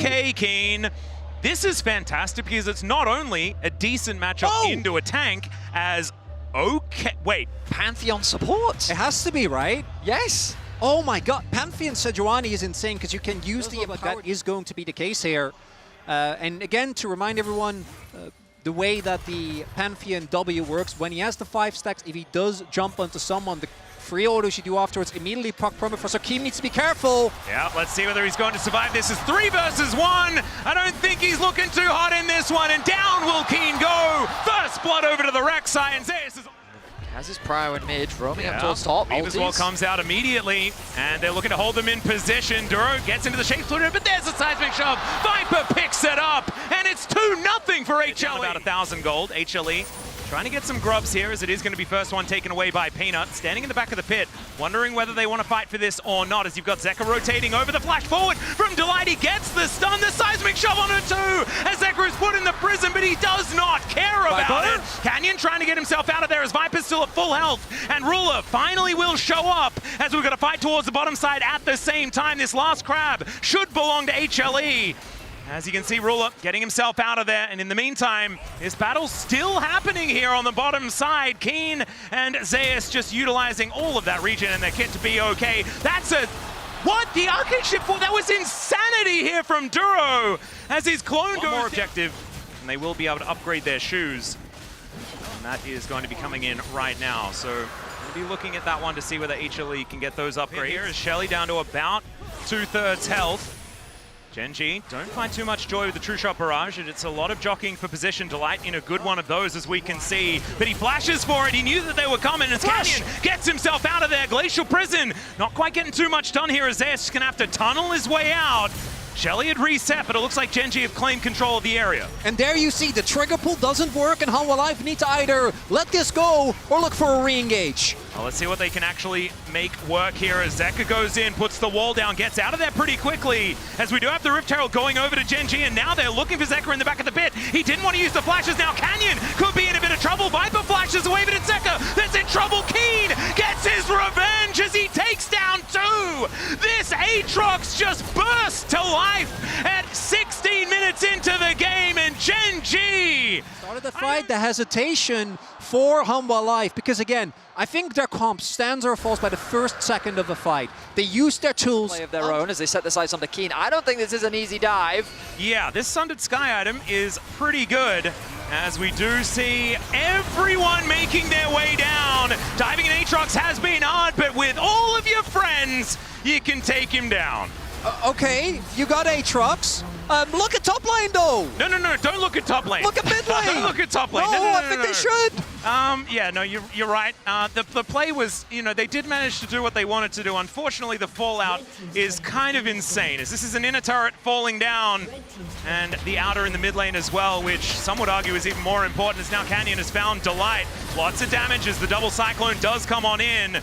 Okay, Keen. This is fantastic because it's not only a decent matchup into a tank as... Okay, wait. Pantheon support? It has to be, right? Yes. Oh my god, Pantheon Sejuani is insane because you can use the empower. That is going to be the case here. And again, to remind everyone, the way that the Pantheon W works, when he has the 5 stacks, if he does jump onto someone, the free autos you do afterwards immediately proc perma. So Keem needs to be careful. Yeah, let's see whether he's going to survive. This is 3 versus 1. I don't think he's looking too hot in this one, and down will Keen go. First blood over to the Rek'Sai, and Zeus is... Has his prio in mid, roaming up towards top. Eve as well comes out immediately, and they're looking to hold them in position. Duro gets into the shape splitter, but there's a seismic shove. Viper picks it up, and it's 2-0 for HLE. About 1,000 gold. HLE trying to get some grubs here, as it is going to be first one taken away by Peanut. Standing in the back of the pit, wondering whether they want to fight for this or not, as you've got Zeka rotating over the flash forward from Delight. He gets the stun, the seismic shove on her too, as Zeka is put in the prison, but he does not care about it. Canyon trying to get himself out of there as Viper's still at full health, and Ruler finally will show up as we're going to fight towards the bottom side at the same time. This last crab should belong to HLE. As you can see, Ruler getting himself out of there, and in the meantime, this battle's still happening here on the bottom side. Keen and Zeus just utilizing all of that region and their kit to be okay. That's a... What? The arcade ship? That was insanity here from Duro, as his clone goes... more objective, and they will be able to upgrade their shoes. And that is going to be coming in right now. So we'll be looking at that one to see whether HLE can get those upgrades. Here is Shelly down to about 2/3 health. Gen.G don't find too much joy with the True Shot Barrage, and it's a lot of jockeying for position. Delight in a good one of those, as we can see. But he flashes for it. He knew that they were coming, as Canyon gets himself out of there. Glacial Prison not quite getting too much done here, as Zeus is going to have to tunnel his way out. Shelly had reset, but it looks like Gen.G have claimed control of the area. And there you see the trigger pull doesn't work, and Hanwha Life need to either let this go or look for a re-engage. Well, let's see what they can actually make work here as Zeka goes in, puts the wall down, gets out of there pretty quickly, as we do have the Rift Herald going over to Gen.G, and now they're looking for Zeka in the back of the pit. He didn't want to use the flashes. Now Canyon could be in a bit of trouble. Viper flashes away, but it's Zeka that's in trouble. Keen gets his revenge as he takes down 2. This Aatrox just burst to life at 16 minutes into the game, and Gen.G started the fight, the hesitation for Hanwha Life, because again, I think their comp stands or falls by the first second of the fight. They use their tools of their own as they set the sights on the Keen. I don't think this is an easy dive. Yeah, this Sundered Sky item is pretty good, as we do see everyone making their way down. Diving in Aatrox has been hard, but with all of your friends, you can take him down. Okay, you got Aatrox. Look at top lane though. No, don't look at top lane. Look at mid lane. Don't look at top lane. No, I think they should. Yeah, no, you're right. The play was, they did manage to do what they wanted to do. Unfortunately, the fallout is kind of insane, as this is an inner turret falling down, and the outer in the mid lane as well, which some would argue is even more important, as now Canyon has found Delight. Lots of damage as the double cyclone does come on in,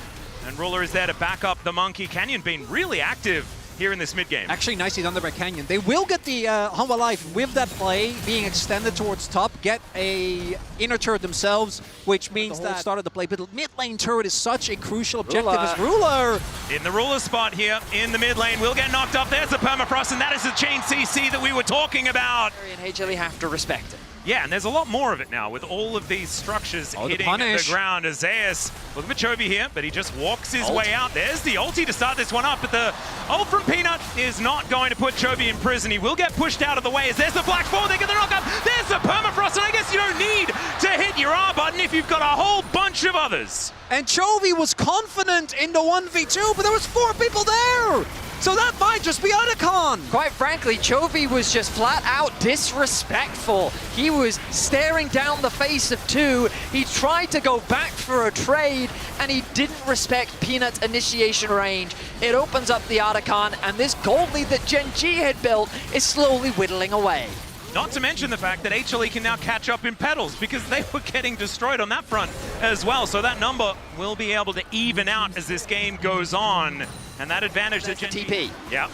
and Ruler is there to back up the Monkey. Canyon being really active here in this mid-game. Actually, nicely done there by Canyon. They will get the Hanwha Life with that play being extended towards top, get a inner turret themselves, which means that started the play. But mid lane turret is such a crucial objective as Ruler. In the Ruler spot here, in the mid lane, will get knocked off. There's the permafrost, and that is the chain CC that we were talking about. And HLE have to respect it. Yeah, and there's a lot more of it now with all of these structures hitting the ground. As Zeus, looking for Chovy here, but he just walks his way out. There's the ulti to start this one up, but the ult from Peanut is not going to put Chovy in prison. He will get pushed out of the way as there's the flash forward, they get the knockup. There's the permafrost, and I guess you don't need to hit your R button if you've got a whole bunch of others. And Chovy was confident in the 1v2, but there was 4 people there. So that might just be Otacon. Quite frankly, Chovy was just flat out disrespectful. He was staring down the face of 2. He tried to go back for a trade, and he didn't respect Peanut's initiation range. It opens up the Otacon, and this gold lead that Gen.G had built is slowly whittling away. Not to mention the fact that HLE can now catch up in pedals, because they were getting destroyed on that front as well. So that number will be able to even out as this game goes on. And that advantage that Gen.G... TP. Yeah.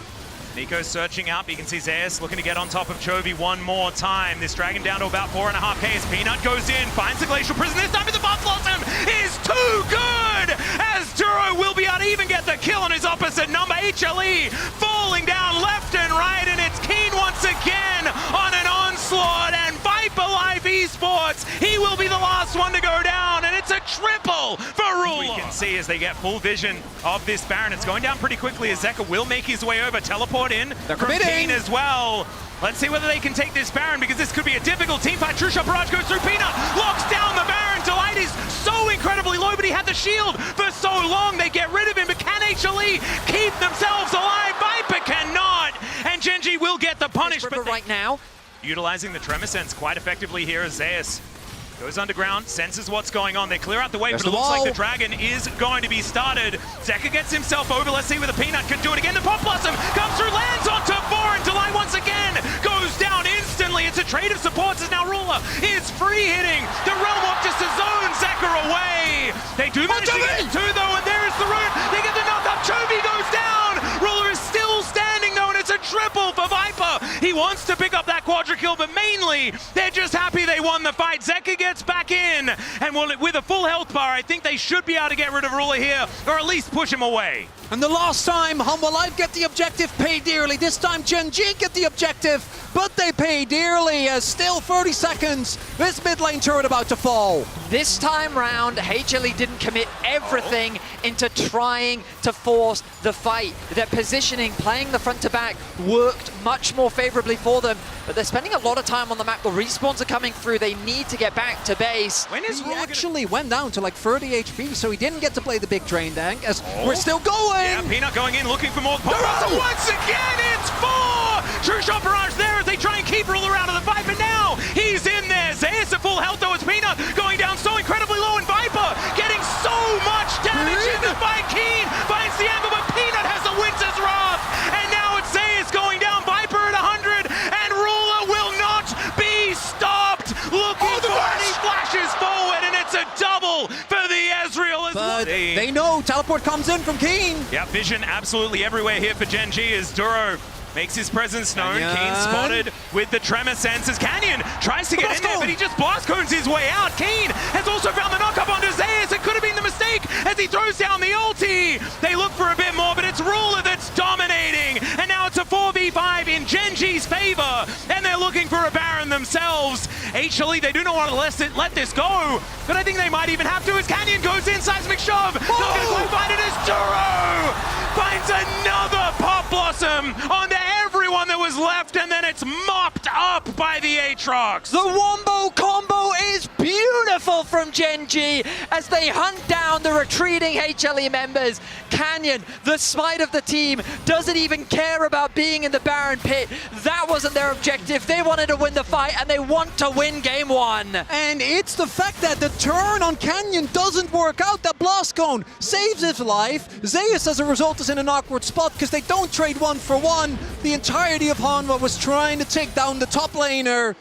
Nico's searching up. You can see Zeus looking to get on top of Chovy one more time. This dragon down to about 4.5k as Peanut goes in, finds the Glacial Prison. This time, but the Buff Blossom is too good, as Duro will be able to even get the kill on his opposite number. HLE falling down left and right, and it's Keen once will be the last one to go down, and it's a triple for Ruler. We can see as they get full vision of this Baron. It's going down pretty quickly as Zeka will make his way over. Teleport in from Keen as well. Let's see whether they can take this Baron, because this could be a difficult team fight. True Shot Barrage goes through Peanut, locks down the Baron. Delight is so incredibly low, but he had the shield for so long. They get rid of him, but can HLE keep themselves alive? Viper cannot, and Genji will get the punish. But right now, utilizing the Tremor Sense quite effectively here as Zeus goes underground, senses what's going on. They clear out the way, but it looks like the Dragon is going to be started. Zeka gets himself over. Let's see whether Peanut can do it again. The Pop Blossom comes through, lands onto 4, and Delight once again goes down instantly. It's a trade of supports as now Ruler is free hitting. The Realm Walk just to zone Zeka away. They do manage to get 2 though, and there is the root. They get the knock up. Chovy goes down. Ruler is still standing though, and it's a triple for Viper. He wants to pick up that quadra kill, but mainly they're just happy they won the fight. Zeka gets back in, and with a full health bar, I think they should be able to get rid of Ruler here, or at least push him away. And the last time, Humble Life get the objective, pay dearly. This time, Gen.G get the objective, but they pay dearly as still 30 seconds. This mid lane turret about to fall. this time round, HLE didn't commit everything into trying to force the fight. Their positioning, playing the front to back, worked much more favorably for them, but they're spending a lot of time on the map. The respawns are coming through. They need to get back to base. When is he actually went down to like 30 HP, so he didn't get to play the big drain tank as we're still going. Yeah, Peanut going in, looking for more. Once again, it's 4! True Shot Barrage there as they try and keep Ruler out of the fight, but now he's in there. Zeus at full health though as Peanut going down so incredibly low, and Viper getting so much damage in the fight. Keen finds the angle, but Peanut has the Winter's Wrath, and now it's Zeus going down. Viper at 100, and Ruler will not be stopped. Looking for it, he flashes forward, and it's a double for the Ezreal as well. They know teleport comes in from Keen. Yeah, vision absolutely everywhere here for Gen.G as Duro makes his presence known. Keen spotted with the Tremor Senses. Canyon tries to get in there, but he just blast cones his way out. Keen has also found the knock-up onto Zeus. It could have been the mistake as he throws down the ulti. They look for a bit more, but it's Ruler that's dominating. And now it's a 4v5 in Gen.G's favor, and they're looking for a Baron themselves. HLE, they do not want to let this go, but I think they might even have to as Canyon goes in, seismic shove. Not going to quite find it as Duro finds another Pop Blossom onto everyone that was left, and then it's mopped up by the Aatrox. The Wombo combo is beautiful from Gen.G as they hunt down the retreating HLE members. Canyon, the smite of the team, doesn't even care about being in the Baron pit. That wasn't their objective. They wanted to win the fight, and they want to win game one. And it's the fact that the turn on Canyon doesn't work out. That blast cone saves his life. Zeus, as a result, is in an awkward spot because they don't trade 1-for-1. The entirety of Hanwha was trying to take down the top laner,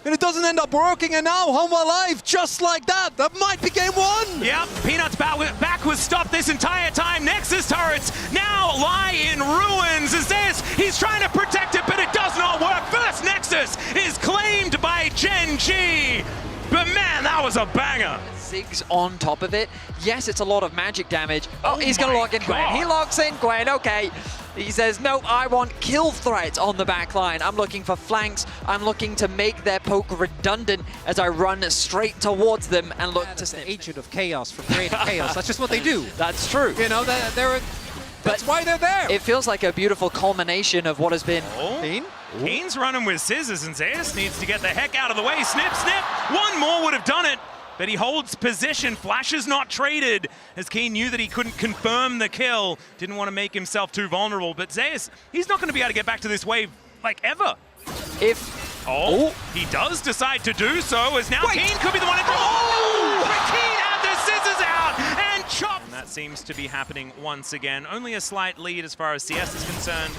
and it doesn't end up working, and now Hanwha Live, just like that. That might be game one. Yep, Peanut's back was stopped this entire time. Nexus turrets now lie in ruins. As this, he's trying to protect it, but it does not work. First Nexus is claimed by Gen.G, but man, that was a banger. Ziggs on top of it. Yes, it's a lot of magic damage. Oh, he's going to lock in Gwen. He locks in Gwen, okay. He says, no, I want kill threat on the back line. I'm looking for flanks. I'm looking to make their poke redundant as I run straight towards them and look to snip. Agent of chaos for creating chaos. That's just what they do. That's true. You know, that's why they're there. It feels like a beautiful culmination of what has been. Keen? Keen's running with scissors, and Zeus needs to get the heck out of the way. Snip, snip. One more would have done it, but he holds position. Flash is not traded, as Keen knew that he couldn't confirm the kill. Didn't want to make himself too vulnerable, but Zeus, he's not going to be able to get back to this wave, like, ever. He does decide to do so, as now Keen could be the one to but Keen had the scissors out and chop. And that seems to be happening once again. Only a slight lead as far as CS is concerned.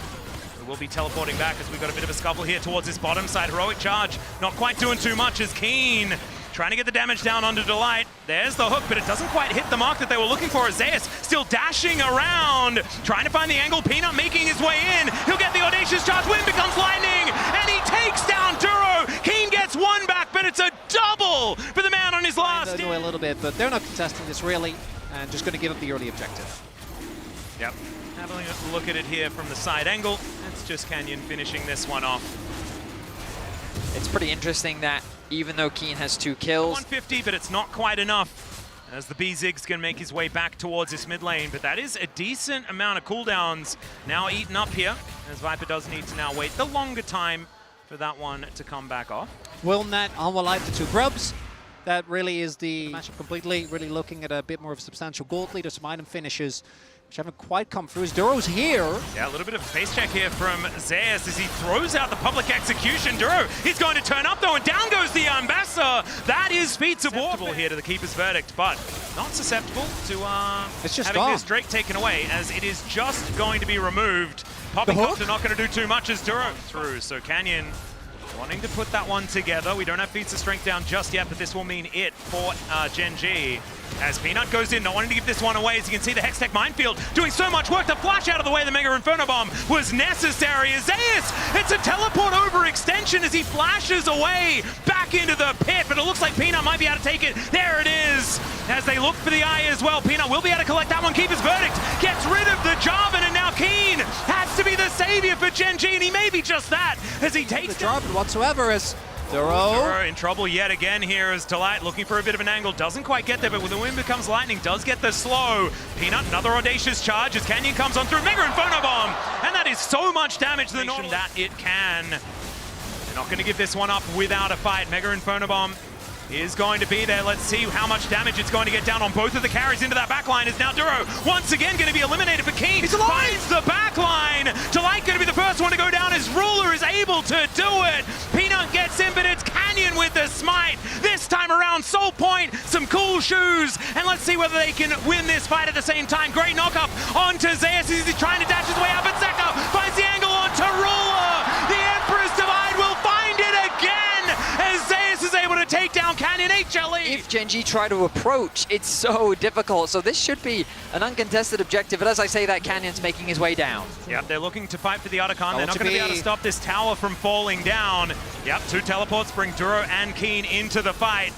We'll be teleporting back as we've got a bit of a scuffle here towards this bottom side. Heroic charge, not quite doing too much as Keen trying to get the damage down onto Delight. There's the hook, but it doesn't quite hit the mark that they were looking for. Zeus still dashing around, trying to find the angle. Peanut making his way in. He'll get the audacious charge. Wind becomes lightning, and he takes down Duro. Keen gets one back, but it's a double for the man on his last. They'll a little bit, but they're not contesting this really, and just going to give up the early objective. Yep. Having a look at it here from the side angle. It's just Canyon finishing this one off. It's pretty interesting that even though Keen has 2 kills. 150, but it's not quite enough. As the B-Zig's going to make his way back towards this mid lane, but that is a decent amount of cooldowns now eaten up here, as Viper does need to now wait the longer time for that one to come back off. Will Nat unalive the 2 grubs. That really is the matchup completely. Really looking at a bit more of a substantial gold leader, some item finishes, which haven't quite come through. As Duro's here. Yeah, a little bit of a face check here from Zeus as he throws out the public execution. Duro, he's going to turn up though, and down goes the Ambassador. That is feats of warfare here to the Keeper's verdict, but not susceptible to it's just having gone. this Drake taken away, as it is just going to be removed. Poppycopter not going to do too much as Duro through, so Canyon wanting to put that one together. We don't have feats of strength down just yet, but this will mean it for Gen G. As Peanut goes in, not wanting to give this one away. As you can see, the Hextech Minefield doing so much work. The flash out of the way, the Mega Inferno Bomb was necessary. Zeus, it's a teleport overextension as he flashes away back into the pit, but it looks like Peanut might be able to take it. There it is. As they look for the eye as well, Peanut will be able to collect that one. Keeper's verdict gets rid of the Jarvan, and now Keen has to be the savior for Gen G, and he may be just that as he takes the Jarvan whatsoever as Duro in trouble yet again here as Delight looking for a bit of an angle. Doesn't quite get there, but when the wind becomes lightning, does get the slow. Peanut, another audacious charge as Canyon comes on through. Mega Inferno Bomb! And that is so much damage to the Nautilus that it can. They're not going to give this one up without a fight. Mega Inferno Bomb is going to be there. Let's see how much damage it's going to get down on both of the carries into that backline. Is now Duro once again going to be eliminated, but Keen finds the backline. Delight going to be the first one to go down as Ruler is able to do it. Peanut gets in, but it's Canyon with the smite. This time around, Soul Point, some cool shoes, and let's see whether they can win this fight at the same time. Great knock-up onto Zeus as he's trying to dash his way up, but Zeka finds the angle onto Ruler. The Emperor's Divide will find it again as Zeus is able to take down Canyon. HLE. If Gen G try to approach, it's so difficult. So this should be an uncontested objective. But as I say that, Canyon's making his way down. Yep, they're looking to fight for the Otacon. They're not going to be able to stop this tower from falling down. Yep, 2 teleports bring Duro and Keen into the fight.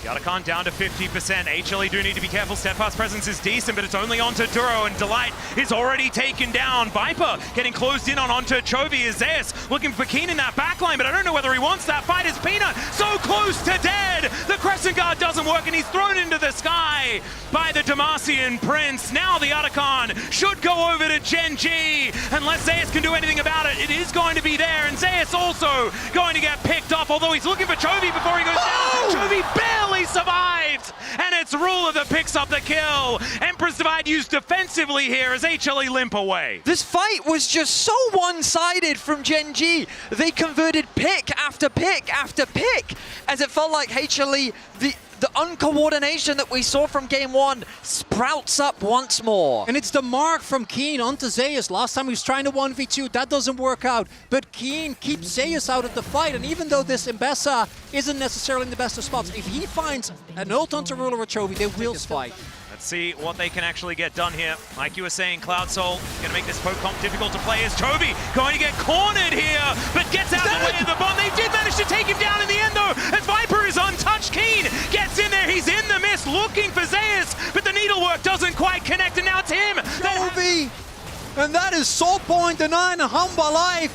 The Otacon down to 50%. HLE do need to be careful. Steadfast presence is decent, but it's only onto Duro, and Delight is already taken down. Viper getting closed in onto Chovy as Zeus looking for Keen in that backline, but I don't know whether he wants that fight as Peanut so close to dead. The Crescent Guard doesn't work, and he's thrown into the sky by the Demacian Prince. Now the Otacon should go over to Gen G, unless Zeus can do anything about it. It is going to be there, and Zeus also going to get picked off, although he's looking for Chovy before he goes down. Chovy barely survived, and it's Ruler that picks up the kill. Emperor's Divide used defensively here as HLE limp away. This fight was just so one-sided from Gen G. They converted pick after pick after pick, as it felt like HLE, the uncoordination that we saw from game 1 sprouts up once more. And it's the mark from Keen onto Zeus. Last time he was trying to 1v2, that doesn't work out. But Keen keeps Zeus out of the fight, and even though this Mbessa isn't necessarily in the best of spots, if he finds an ult onto Ruler or Chovy, they will fight. Let's see what they can actually get done here. Like you were saying, Cloud Soul going to make this poke comp difficult to play as Chovy going to get cornered here, but gets out of the way of the bomb. They did manage to take him down in the end though, as Viper is untouched. Keen gets in there, he's in the mist looking for Zeus, but the needlework doesn't quite connect, and now it's him. Chovy! And that is Soul Point denying a humble life,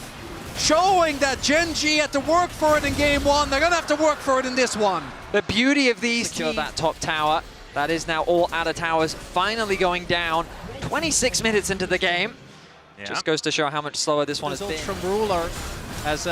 showing that Gen G had to work for it in game 1. They're going to have to work for it in this one. The beauty of these secure that top tower. That is now all outer towers finally going down. 26 minutes into the game. Yeah. Just goes to show how much slower this one has been. From Ruler has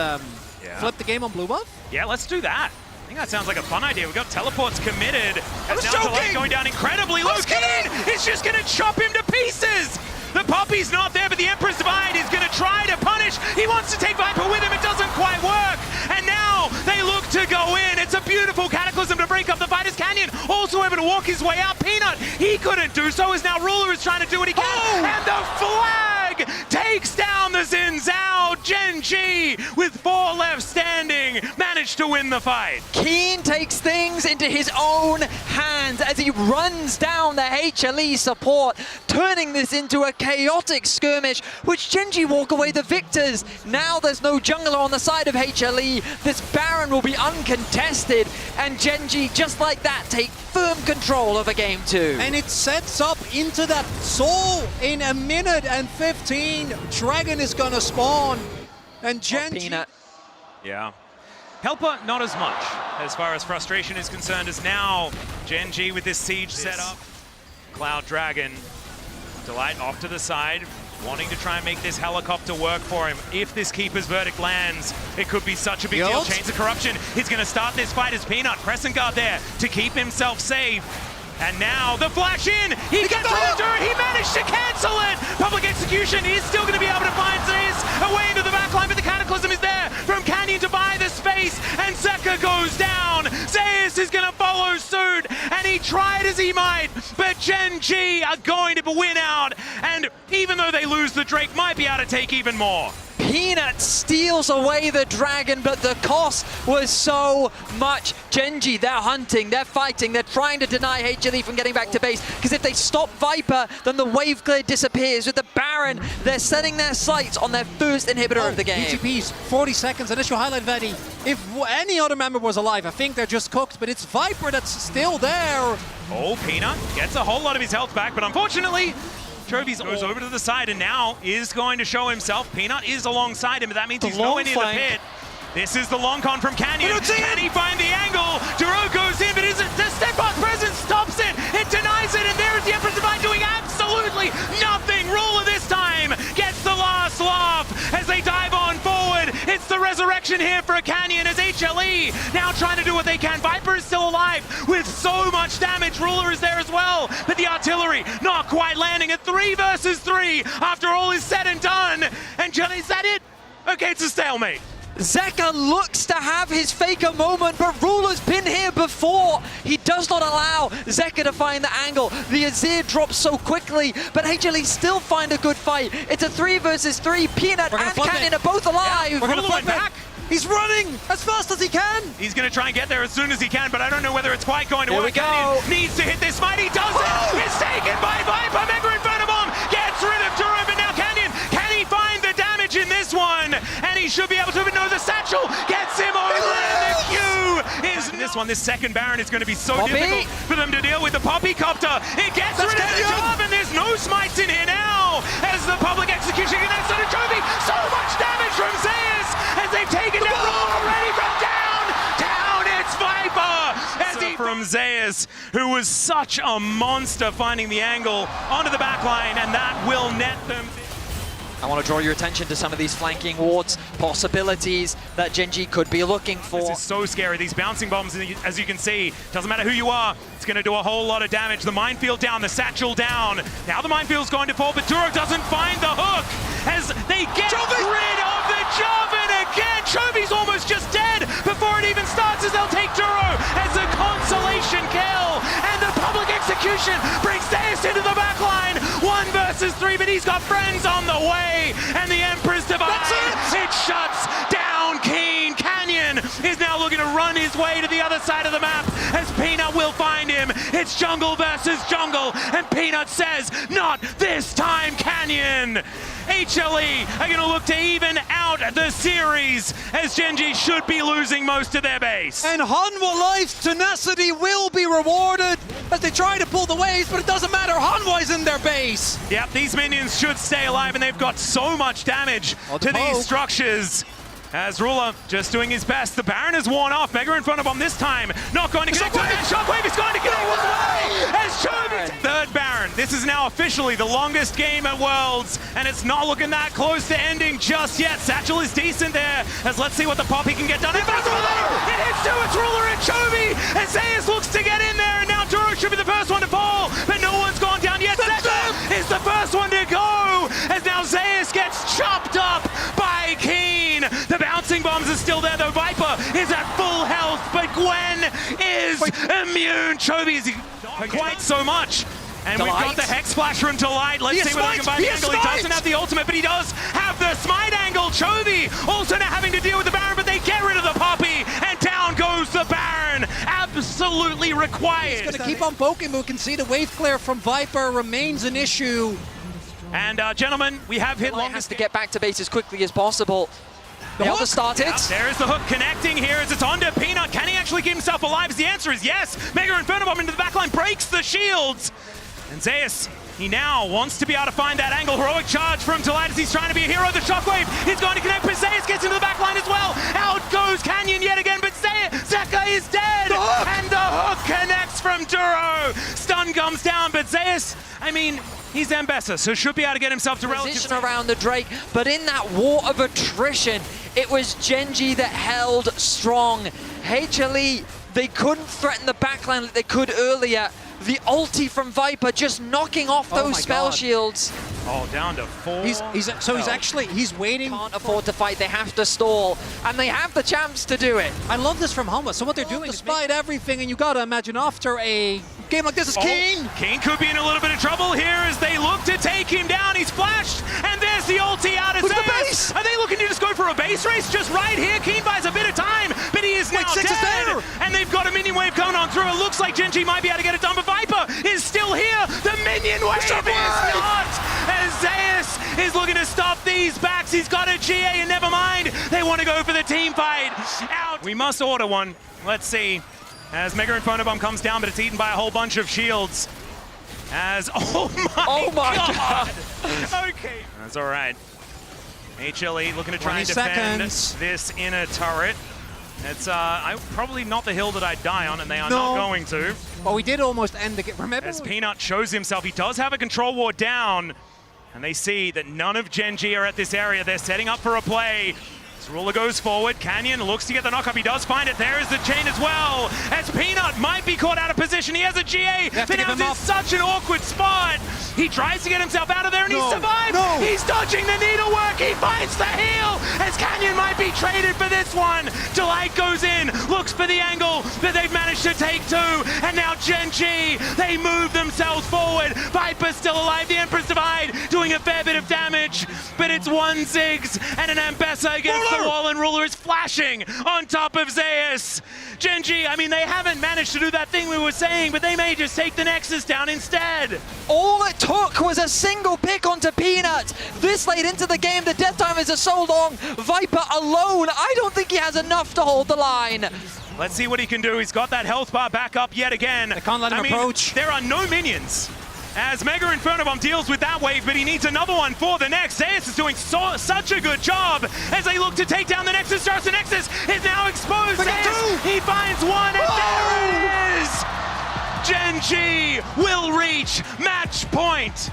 flipped the game on blue buff. Yeah, let's do that. I think that sounds like a fun idea. We've got teleports committed. As now Delay going down incredibly low. Keen is just going to chop him to pieces. The Poppy's not there, but the Emperor's Divide is going to try to punish. He wants to take Viper with him. It doesn't quite work. And now they look to go in. It's a beautiful Cataclysm to break up the fight as Canyon also able to walk his way out. Peanut, he couldn't do so, as now Ruler is trying to do what he can. And the flag takes down the Xin Zhao. Gen G, with 4 left standing, managed to win the fight. Keen takes things into his own hands as he runs down the HLE support, turning this into a chaotic skirmish, which Gen G walk away the victors. Now there's no jungler on the side of HLE. This Baron will be uncontested, and Gen G, just like that, take firm control over game 2. And it sets up into that Soul in a minute and 15. Dragon is gonna spawn, and Gen G... Yeah. Helper, not as much, as far as frustration is concerned, as now Gen G with this siege set up. Cloud Dragon, Delight off to the side, wanting to try and make this helicopter work for him. If this Keeper's Verdict lands, it could be such a big deal. Chains of Corruption, he's going to start this fight as Peanut, Crescent Guard there to keep himself safe. And now the flash in, he gets rid of Duro, he managed to cancel it! Public Execution is still going to be able to find Zeus away into the backline, but the Cataclysm is there from Canyon to buy the space, and Zeka goes down! Zeus is going to follow suit, and he tried as he might, but Gen G are going to win out, and even though they lose, the Drake might be able to take even more. Peanut steals away the dragon, but the cost was so much. Gen G, they're hunting, they're fighting, they're trying to deny HLE from getting back to base, because if they stop Viper, then the wave clear disappears. With the Baron, they're setting their sights on their first inhibitor of the game. BGP's 40 seconds, initial highlight, Vedi. If any other member was alive, I think they're just cooked, but it's Viper that's still there. Oh, Peanut gets a whole lot of his health back, but unfortunately, Chovy's goes over to the side and now is going to show himself. Peanut is alongside him, but that means he's nowhere near the pit. This is the long con from Canyon. Can he find the angle? Duro goes in, but the Steadfast Presence stops it. It denies it, and there's the Empress Divine doing absolutely nothing. Ruler this time gets the last laugh as they dive on forward. It's the resurrection here for a Canyon as HLE now trying to do what they can. Viper is still alive with so much damage. Ruler is there as well, but the artillery not quite landing. At 3 versus 3 after all is said and done. And is that it? Okay, it's a stalemate. Zeka looks to have his Faker moment, but Ruler's been here before. He does not allow Zeka to find the angle. The Azir drops so quickly, but HLE still find a good fight. It's a 3 versus 3. Peanut and Canyon are both alive. We're going to flip back. He's running as fast as he can. He's going to try and get there as soon as he can, but I don't know whether it's quite going to work. Here we go. Canyon needs to hit this smite. He does it. It's taken by Viper. Mega Inferno Bomb gets rid of Duro, but now Canyon, can he find the damage in this one? And he should be able to, but no, the satchel gets him over, and the Q is this one. This second Baron is going to be so difficult for them to deal with. The Poppy Copter, it gets rid of the job, and there's no smites in here now as the Public Execution connects on a Chovy. So much damage from Zeus as they've taken down already from down. It's Viper from Zeus, who was such a monster finding the angle onto the back line, and that will net them. I want to draw your attention to some of these flanking wards, possibilities that Gen G could be looking for. This is so scary. These bouncing bombs, as you can see, doesn't matter who you are, it's going to do a whole lot of damage. The minefield down, the satchel down. Now the minefield's going to fall, but Duro doesn't find the hook as they get rid of the Joven again. Chovy's almost just dead before it even starts as they'll take Duro as a consolation kill. And the Public Execution brings Zeus into the back line. 1 versus 3, but he's got friends on the way. And the Emperor's Divine, it shuts down Keen. Canyon is now looking to run his way to the other side of the map as Peanut will find him. It's jungle versus jungle, and Peanut says, not this time, Canyon. HLE are going to look to even out the series as Gen G should be losing most of their base. And Hanwha Life's tenacity will be rewarded as they try to pull the waves, but it doesn't matter. Hanwha is in their base. Yep, these minions should stay alive, and they've got so much damage to these structures. As Ruler just doing his best. The Baron is worn off. Mega Inferno Bomb this time. Not going to connect. Shockwave is going to get away as Chovy. Third Baron. This is now officially the longest game at Worlds, and it's not looking that close to ending just yet. Satchel is decent there, as let's see what the Poppy can get done. It hits two. It's Ruler and Chovy, and Zeus looks to get in there, and now Duro should be the first one to fall, but no one's gone down yet. Zeka is the first one to go, as now Zeus gets chopped up by Keen. The bouncing bombs are still there, though. Viper is at full health, but Gwen is immune. Chovy is not quite so much. And we've got the Hex Splash from Delight. Let's see whether he can find the angle. He doesn't have the ultimate, but he does have the smite angle. Chovy also now having to deal with the Baron, but they get rid of the Poppy, and down goes the Baron. Absolutely required. He's going to keep on poking, but we can see the wave clear from Viper remains an issue. And gentlemen, we have hit longest. Has to get back to base as quickly as possible. The hook started. Yep, there is the hook connecting here as it's onto Peanut. Can he actually keep himself alive? The answer is yes. Mega Inferno Bomb into the backline breaks the shields. And Zeus, he now wants to be able to find that angle. Heroic charge from Delight as he's trying to be a hero. The Shockwave is going to connect, but Zeus gets into the backline as well. Out goes Canyon yet again. Duro. Stun comes down, but Zeus, I mean, he's Ambessa, so should be able to get himself to position around the Drake, but in that war of attrition, it was Gen.G that held strong. HLE, they couldn't threaten the backline like they could earlier. The ulti from Viper just knocking off those spell shields. Oh, down to 4. He's waiting. Can't afford to fight, they have to stall, and they have the chance to do it. I love this from Homa. So what they're doing, despite everything, and you gotta imagine after a game like this is Keen. Keen could be in a little bit of trouble here as they look to take him down. He's flashed, and there's the ulti out of Zeus. Are they looking to just go for a base race just right here? Keen buys a bit of time, but he is now dead. And they've got a minion wave coming on through. It looks like Gen.G might be able to get it done, but Viper is still here. The minion wave is not. As Zeus is looking to stop these backs. He's got a GA, and never mind. They want to go for the team fight. Out. We must order one. Let's see. As Mega Inferno Bomb comes down, but it's eaten by a whole bunch of shields. As, oh my God. Okay. That's all right. HLE looking to try and defend this inner turret. It's probably not the hill that I'd die on, and they are not going to. Well, we did almost end the game. Remember? As Peanut shows himself, he does have a control ward down, and they see that none of Gen.G are at this area. They're setting up for a play. As Ruler goes forward, Canyon looks to get the knock-up. He does find it. There is the chain as well. As Peanut might be caught out of position. He has a GA, but now he's in such an awkward spot. He tries to get himself out of there, and he survives. He's dodging the needlework. He finds the heal, as Canyon might be traded for this one. Delight goes in, looks for the angle, but they've managed to take 2. And now Gen.G, they move themselves forward. Viper's still alive. The Empress Divide doing a fair bit of damage, but it's 1 Ziggs and an Ambessa against the wall, and Ruler is flashing on top of Zeus. Gen.G, I mean, they haven't managed to do that thing we were saying, but they may just take the Nexus down instead. All it took was a single pick onto Peanut. This late into the game, the death time is so long. Viper alone, I don't think he has enough to hold the line. Let's see what he can do. He's got that health bar back up yet again. They can't let him approach. There are no minions. As Mega Inferno Bomb deals with that wave, but he needs another one for the next. Zeus is doing such a good job as they look to take down the Nexus. Starts the Nexus is now exposed. He finds one, and there it is! Gen.G will reach match point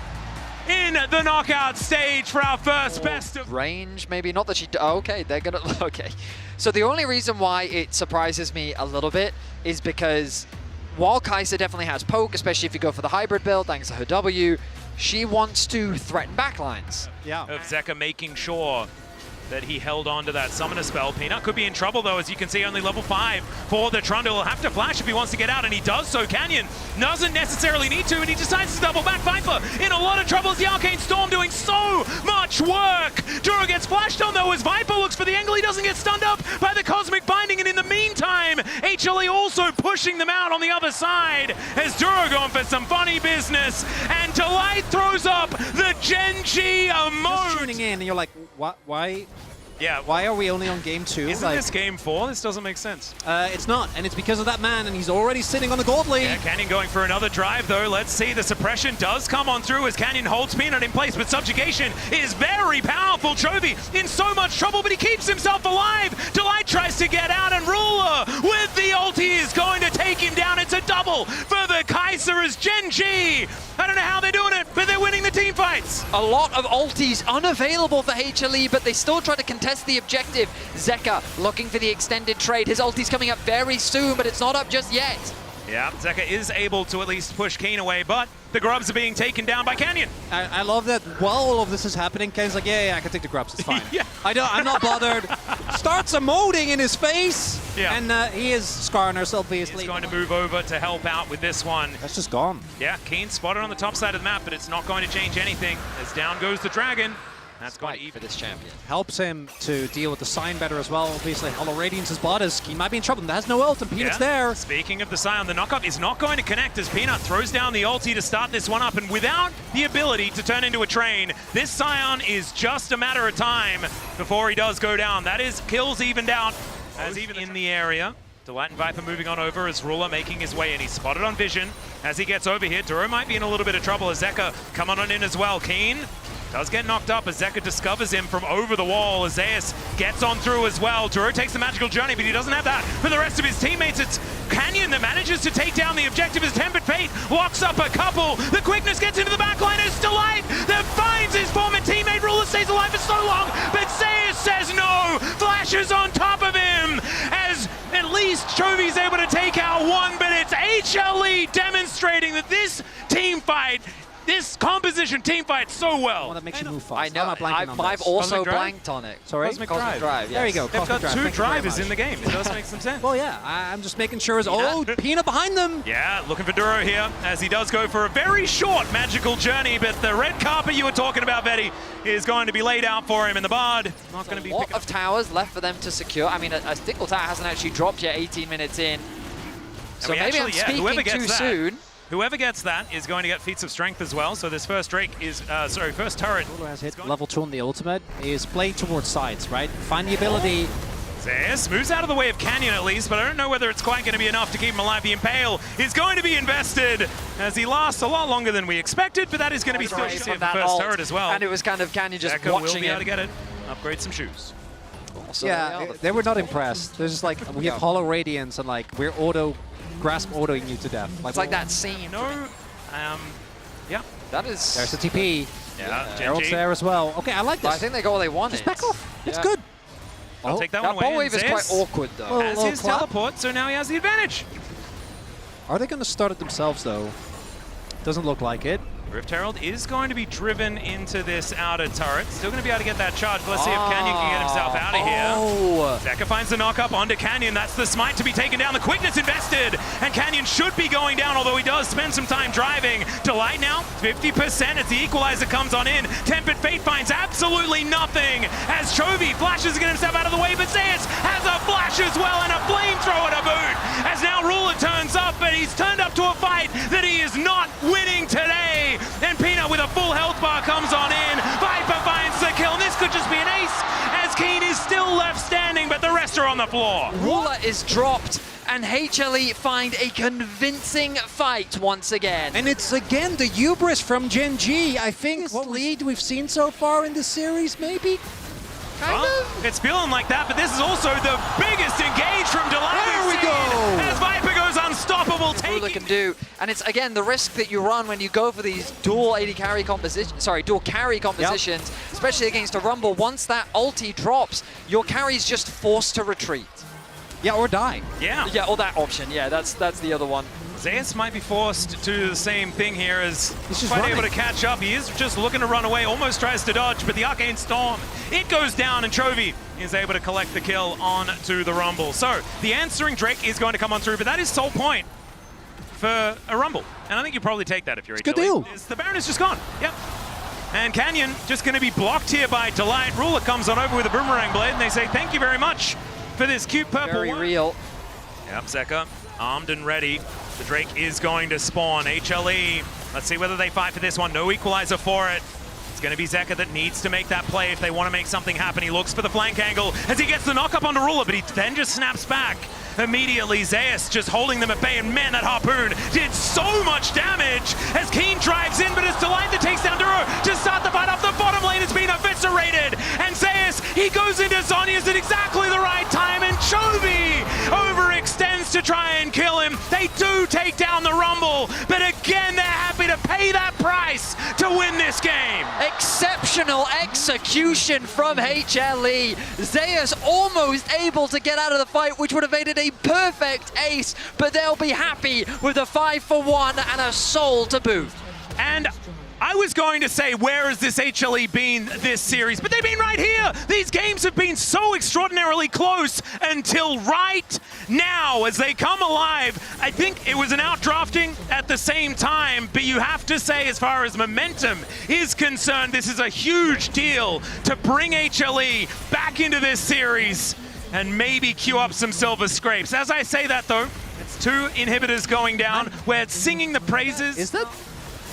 in the knockout stage for our first best of range. Maybe not that she. Okay, they're gonna. Okay, so the only reason why it surprises me a little bit is because while Kai'Sa definitely has poke, especially if you go for the hybrid build, thanks to her W, she wants to threaten backlines. Yeah. Of Zeka making sure that he held on to that summoner spell. Peanut could be in trouble though, as you can see, only level 5 for the Trundle. He'll have to flash if he wants to get out, and he does so. Canyon doesn't necessarily need to, and he decides to double back. Viper in a lot of trouble as the Arcane Storm doing so much work. Duro gets flashed on though as Viper looks for the angle. He doesn't get stunned up by the Cosmic Binding, and in the meantime, HLE also pushing them out on the other side as Duro going for some funny business, and Delight throws up the Gen.G emote. Just tuning in and you're like, why? Yeah. Why are we only on game 2? Isn't this game 4? This doesn't make sense. It's not, and it's because of that man, and he's already sitting on the gold lead. Yeah, Canyon going for another drive, though. Let's see. The suppression does come on through as Canyon holds Peanut in place, but subjugation is very powerful. Chovy in so much trouble, but he keeps himself alive. Delight tries to get out, and Ruler with the ulti is going to take him down. It's a double for the Kai'Sa as Gen.G. I don't know how they're doing it, but they're winning the team fights. A lot of ultis unavailable for HLE, but they still try to contest the objective. Zeka looking for the extended trade. His ulti's coming up very soon, but it's not up just yet. Yeah, Zeka is able to at least push Keen away, but the grubs are being taken down by Canyon. I love that while all of this is happening, Ken's like, yeah, I can take the grubs, it's fine. Yeah. I'm not bothered. Starts emoting in his face, yeah. And he is scarring us, obviously. He's going to move over to help out with this one. That's just gone. Yeah, Keen spotted on the top side of the map, but it's not going to change anything as down goes the Dragon. That's going to for this champion. Helps him to deal with the sign better as well. Obviously, Hollow Radiance is bought as Keen might be in trouble. That has no ult, and Peanut's there. Speaking of the Scion, the knockup is not going to connect as Peanut throws down the ulti to start this one up, and without the ability to turn into a train, this Scion is just a matter of time before he does go down. That is, kills evened out as even in the area. Delight and Viper moving on over as Ruler making his way in. He's spotted on Vision. As he gets over here, Duro might be in a little bit of trouble as Zeka coming on in as well. Keen Does get knocked up as Zeka discovers him from over the wall as Zeus gets on through as well. Duro takes the magical journey, but he doesn't have that for the rest of his teammates. It's Canyon that manages to take down the objective as Tempered Fate locks up a couple. The quickness gets into the backline as Delight that finds his former teammate. Ruler stays alive for so long, but Zeus says no. Flashes on top of him as at least Chovy's able to take out one, but it's HLE demonstrating that this team fight, this composition team fight so well. I want to make you move fast. I know. I'm not blanking on I've this. also Cosmic blanked on it. Sorry? Cosmic Cosmic Drive, yes. There you go. They've Cosmic got Drive. two Thank you very drivers much. in the game. It does make some sense. Well, yeah, I'm just making sure. Oh, Peanut behind them. Yeah, looking for Duro here as he does go for a very short magical journey, but the red carpet you were talking about, Vetti, is going to be laid out for him, and the Bard not going to be A lot picking of towers left for them to secure. I mean, a Stickle Tower hasn't actually dropped yet 18 minutes in. So mean, maybe actually, yeah, I'm whoever speaking gets too that- soon. Whoever gets that is going to get feats of strength as well. So this first Drake is, first turret. Has hit level 2 on the ultimate. Is playing towards sides, right? Find the ability. Zeus moves out of the way of Canyon at least, but I don't know whether it's quite going to be enough to keep him alive. The Impale is going to be invested as he lasts a lot longer than we expected, but that is going to be still Away shit from for the that first ult, turret as well. And it was kind of Canyon just Zeka will watching be able to him. get it. Upgrade some shoes. So Yeah, they were not impressed. They're just like, we have Hollow Radiance and like, we're grasp autoing you to death. It's like that scene. No, yeah. That is... There's the TP. Yeah, Herald's GG. there as well. Okay, I like this. I think they got what they wanted. Just back off. It's Yeah. good. I'll Oh, take that That one away. ball wave is and quite Zeus awkward, though. Well, has his clap. teleport, so now he has the advantage. Are they going to start it themselves, though? Doesn't look like it. Rift Herald is going to be driven into this outer turret. Still going to be able to get that charge. Let's see if Canyon can get himself out of here. Oh! Zeka finds the knock-up onto Canyon. That's the smite to be taken down. The quickness invested. And Canyon should be going down, although he does spend some time driving. Delight now, 50% as the equalizer comes on in. Tempered Fate finds absolutely nothing as Chovy flashes to get himself out of the way, but Zeus has a flash as well and a flamethrower to boot. As now Ruler turns up, but he's turned up to a fight that he is not winning today. And Peanut with a full health bar comes on in. Viper finds the kill, and this could just be an ace as Keen is still left standing, but the rest are on the floor. Ruler is dropped, and HLE find a convincing fight once again. And it's again the hubris from Gen G. I think what lead we've seen so far in this series, maybe? Well, it's feeling like that, but this is also the biggest engage from Delight. There we go. As Viper goes unstoppable, Ruler taking... can do, and it's again the risk that you run when you go for these dual AD carry compositions, dual carry compositions, especially against a Rumble. Once that ulti drops, your carry's just forced to retreat. Yeah, or die. Yeah. Yeah, or that option. Yeah, that's the other one. Zeus might be forced to do the same thing here as He's just quite running. able to catch up. He is just looking to run away, almost tries to dodge, but the Arcane Storm, it goes down, and Chovy is able to collect the kill onto the Rumble. So the answering Drake is going to come on through, but that is sole point for a Rumble. And I think you probably take that if you're HLE. Good deal. The Baron is just gone. Yep. And Canyon just going to be blocked here by Delight. Ruler comes on over with a Boomerang Blade, and they say thank you very much for this cute purple Very one. real. Yep, Zeka armed and ready. The Drake is going to spawn. HLE, let's see whether they fight for this one. No equalizer for it. It's going to be Zeka that needs to make that play if they want to make something happen. He looks for the flank angle as he gets the knock up onto Ruler, but he then just snaps back. Immediately, Zeus just holding them at bay, and man, that Harpoon did so much damage as Keen drives in, but it's Delight that takes down Duro to start the fight off. The bottom lane has been eviscerated, and Zeus, he goes into Zhonya's at exactly the right time, and Chovy overextends to try and kill him. They do take down the Rumble, but again, they're happy to pay that price to win this game. Exceptional execution from HLE. Zeus almost able to get out of the fight, which would have made it a perfect ace, but they'll be happy with a 5-for-1 and a soul to boot. And I was going to say, where has this HLE been this series? But they've been right here. These games have been so extraordinarily close until right now as they come alive. I think it was an outdrafting at the same time, but you have to say, as far as momentum is concerned, this is a huge deal to bring HLE back into this series and maybe queue up some silver scrapes. As I say that, though, it's 2 inhibitors going down where it's singing the praises. Is that?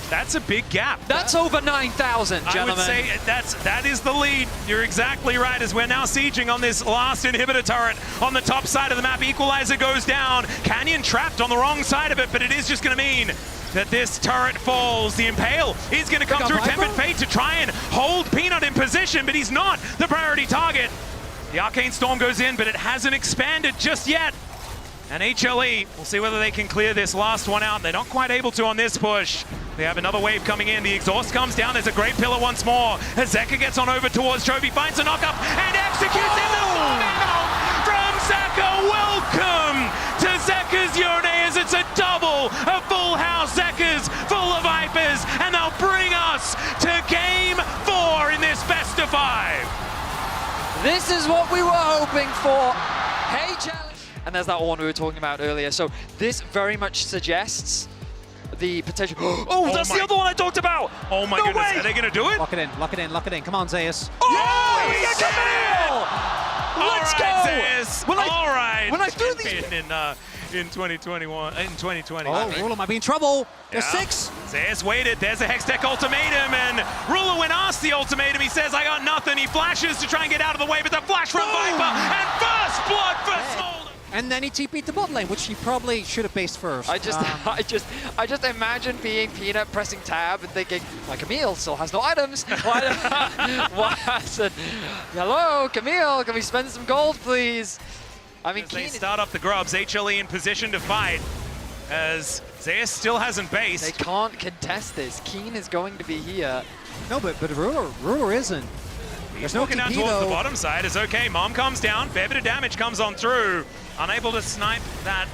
That's a big gap. That's over 9,000, gentlemen. I would say that is the lead. You're exactly right, as we're now sieging on this last inhibitor turret on the top side of the map. Equalizer goes down. Canyon trapped on the wrong side of it, but it is just going to mean that this turret falls. The Impale is going to come through. Tempered Fate to try and hold Peanut in position, but he's not the priority target. The Arcane Storm goes in, but it hasn't expanded just yet. And HLE, we'll see whether they can clear this last one out. They're not quite able to on this push. They have another wave coming in. The exhaust comes down. There's a great pillar once more. As Zeka gets on over towards Chovy, finds a knock-up and executes in the farming from Zeka. Welcome to Zeka's Yone, as it's a double, a full house. Zeka's full of Vipers, and they'll bring us to Game 4 in this best of 5. This is what we were hoping for. HLE. And there's that one we were talking about earlier. So this very much suggests the potential. Oh, that's the other one I talked about. Oh my goodness, are they going to do it? Lock it in, lock it in, lock it in. Come on, Zeus. Oh, we got Camille! Let's go! Zeus. All right. When I threw these in 2021, in 2020. Oh, Ruler might be in trouble. There's Yeah. 6. Zeus waited. There's a Hextech ultimatum, and Ruler, when asked the ultimatum, he says, "I got nothing." He flashes to try and get out of the way, but the flash from Viper and first blood for Smolder. And then he TP'd the bot lane, which he probably should have based first. I just imagine being Peanut pressing tab and thinking, my Camille still has no items. Hello, Camille, can we spend some gold, please? I mean, As they start up the grubs, HLE in position to fight, as Zeus still hasn't based. They can't contest this. Keen is going to be here. No, but Ruler isn't. He's There's no walking down TP, towards the though. bottom side. It's okay. Mom comes down. Fair bit of damage comes on through. Unable to snipe that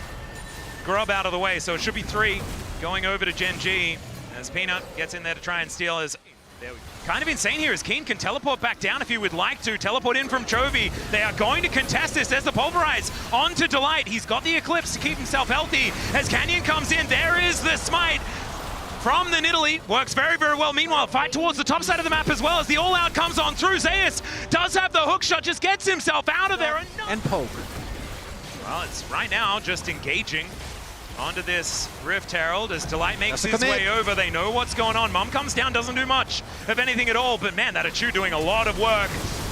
grub out of the way. So it should be 3 going over to Gen G as Peanut gets in there to try and steal his. Kind of insane here as Keen can teleport back down if he would like to. Teleport in from Chovy. They are going to contest this. There's the Pulverize onto Delight. He's got the Eclipse to keep himself healthy. As Canyon comes in, there is the Smite from the Nidalee. Works very, very well. Meanwhile, fight towards the top side of the map as well as the all-out comes on through. Zeus does have the hook shot, just gets himself out of there. And poke. Well, it's right now just engaging onto this Rift Herald as Delight makes his way over. They know what's going on. Mom comes down, doesn't do much of anything at all, but man, that Achu doing a lot of work.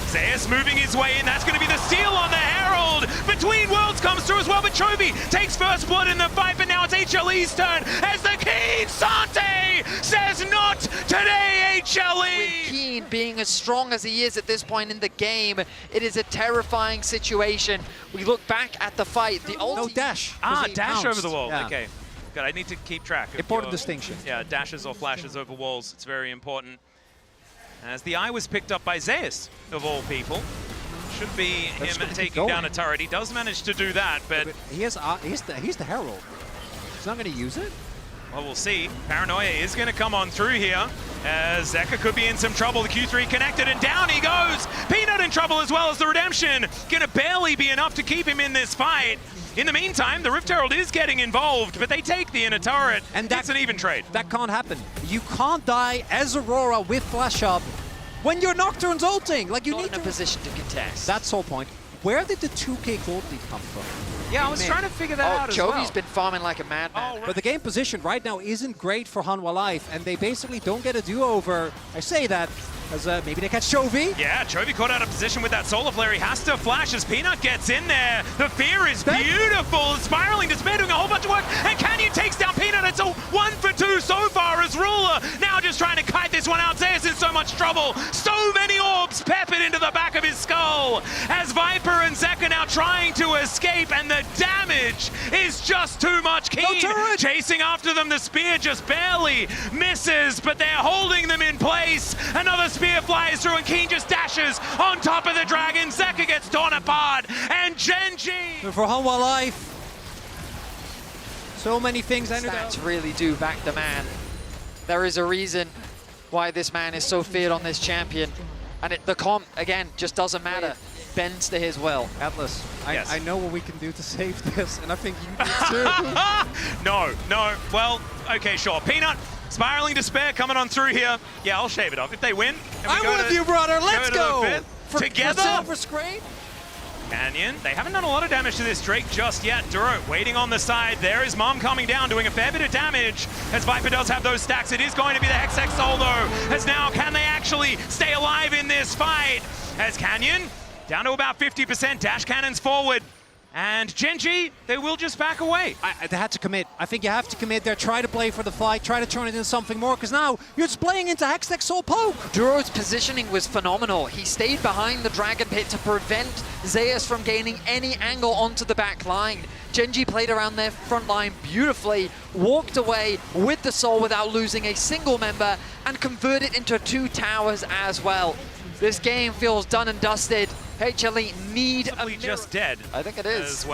Zeus moving his way in. That's going to be the steal on the Herald. Between Worlds comes through as well, but Chovy takes first blood in the fight, but now it's HLE's turn as the Keen Sante says not today, HLE. With Keen being as strong as he is at this point in the game, it is a terrifying situation. We look back at the fight. The No dash. Dash over the wall. Yeah. Okay. Good, I need to keep track of Important your, distinction. Yeah, dashes or flashes over walls. It's very important. As the eye was picked up by Zeus, of all people. Should be him taking down a turret. He does manage to do that, but he's the Herald. He's not going to use it. well, we'll see. Paranoia is going to come on through here, as Zeka could be in some trouble. The Q3 connected, and down he goes. Peanut in trouble as well as the Redemption. Going to barely be enough to keep him in this fight. In the meantime, the Rift Herald is getting involved, but they take the inner turret. And that's an even trade. That can't happen. You can't die as Aurora with Flash Up when your Nocturne's ulting. Like, you Not need in a to... position to contest. That's the whole point. Where did the 2K gold lead come from? Yeah, I was trying to figure that out as well. Chovy's been farming like a madman. Right. But the game position right now isn't great for Hanwha Life, and they basically don't get a do-over. I say that as maybe they catch Chovy. Yeah, Chovy caught out of position with that Solar Flare. He has to flash as Peanut gets in there. The fear is beautiful. Spiraling Despair doing a whole bunch of work, and Canyon takes down Peanut. It's a 1 for 2 so far as Ruler now just trying to kite this one out. Zeus in so much trouble. So many orbs peppered into the back of his skull as Viper and Zeka now trying to escape, and the damage is just too much. Keen chasing after them. The spear just barely misses, but they're holding them in place. Another spear flies through, and Keen just dashes on top of the dragon. Zeka gets torn apart, and Genji. For Hanwha Life, so many things ended up. Stats really do back the man. There is a reason why this man is so feared on this champion. And the comp, again, just doesn't matter. Bends to his will. Atlas, Yes. I know what we can do to save this, and I think you do too. No. Well, okay, sure. Peanut, Spiraling Despair coming on through here. Yeah, I'll shave it off. If they win, I'm with you, brother. Let's go. Together. For screen. Canyon, they haven't done a lot of damage to this Drake just yet. Duro waiting on the side. There is Mom coming down, doing a fair bit of damage. As Viper does have those stacks, it is going to be the Hextech solo. As now, can they actually stay alive in this fight? As Canyon, down to about 50%, dash cannons forward. And Gen.G, they will just back away. They had to commit. I think you have to commit there, try to play for the fight, try to turn it into something more, because now you're just playing into Hextech Soul Poke. Duro's positioning was phenomenal. He stayed behind the Dragon Pit to prevent Zeus from gaining any angle onto the back line. Gen.G played around their front line beautifully, walked away with the soul without losing a single member, and converted into 2 towers as well. This game feels done and dusted. HLE need a just dead. I think it is.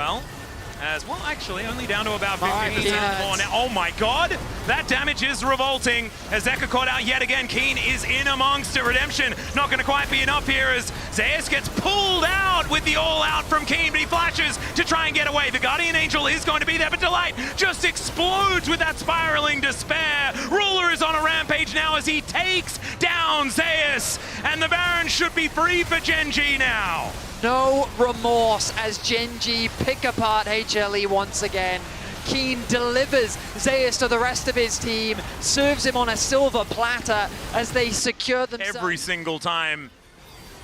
As well, actually, only down to about 50% yeah. more now. Oh my god, that damage is revolting. As Zeka caught out yet again, Keen is in amongst it. Redemption not going to quite be enough here as Zeus gets pulled out with the all-out from Keen, but he flashes to try and get away. The Guardian Angel is going to be there, but Delight just explodes with that spiraling despair. Ruler is on a rampage now as he takes down Zeus, and the Baron should be free for Gen.G now. No remorse as Gen.G pick apart HLE once again. Keen delivers Zeus to the rest of his team, serves him on a silver platter as they secure themselves. Every single time.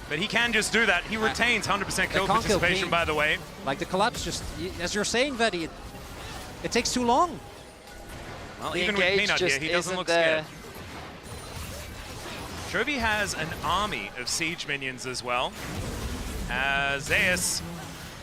But he can just do that. He retains 100% kill participation, by the way. Like the collapse, just as you're saying, Vedi, it takes too long. Well, The even with engage Peanut here, just he doesn't isn't look there. scared. Chovy has an army of siege minions as well. Zeus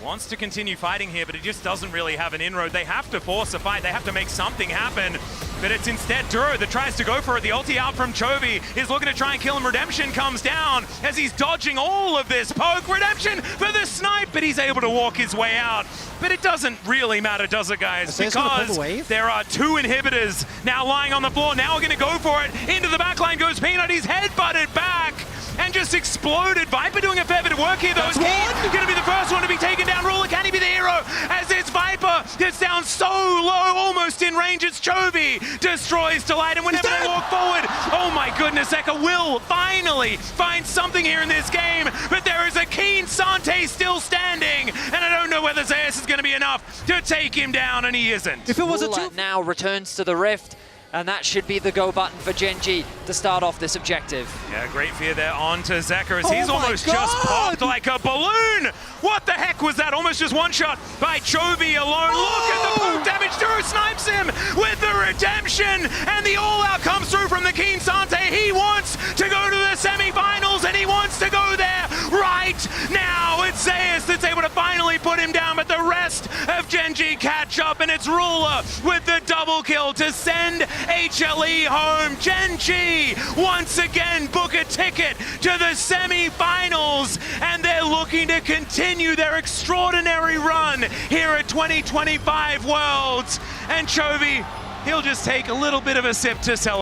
wants to continue fighting here, but he just doesn't really have an inroad. They have to force a fight. They have to make something happen. But it's instead Duro that tries to go for it. The ulti out from Chovy is looking to try and kill him. Redemption comes down as he's dodging all of this poke. Redemption for the snipe, but he's able to walk his way out. But it doesn't really matter, does it, guys? Because there are 2 inhibitors now lying on the floor. Now we're going to go for it. Into the backline goes Peanut. He's headbutted back and just exploded. Viper doing a fair bit of work here, though. He's going to be the first one to be taken down. Ruler, can he be the hero? As it's Viper gets down so low, almost in range. It's Chovy. Destroys Delight, and whenever they walk forward, oh my goodness, Zeka will finally find something here in this game, but there is a Keen Sante still standing, and I don't know whether Zeus is going to be enough to take him down, and he isn't. If it was Ruler now returns to the Rift, and that should be the go button for Gen.G to start off this objective. Yeah, great fear there on to Zeka as he's almost just popped like a balloon. What the heck was that? Almost just one shot by Chovy alone. Look at the poke damage. Duro snipes him with the redemption, and the all-out comes through from the Keen Sante. He wants to go to the semi-finals, and he wants to go there right now. It's Zeus that's able to finally put him down, but the rest of Gen.G catch up, and it's Ruler with the double kill to send HLE home. Gen.G once again book a ticket to the semi-finals, and they're looking to continue their extraordinary run here at 2025 Worlds. And Chovy, he'll just take a little bit of a sip to celebrate.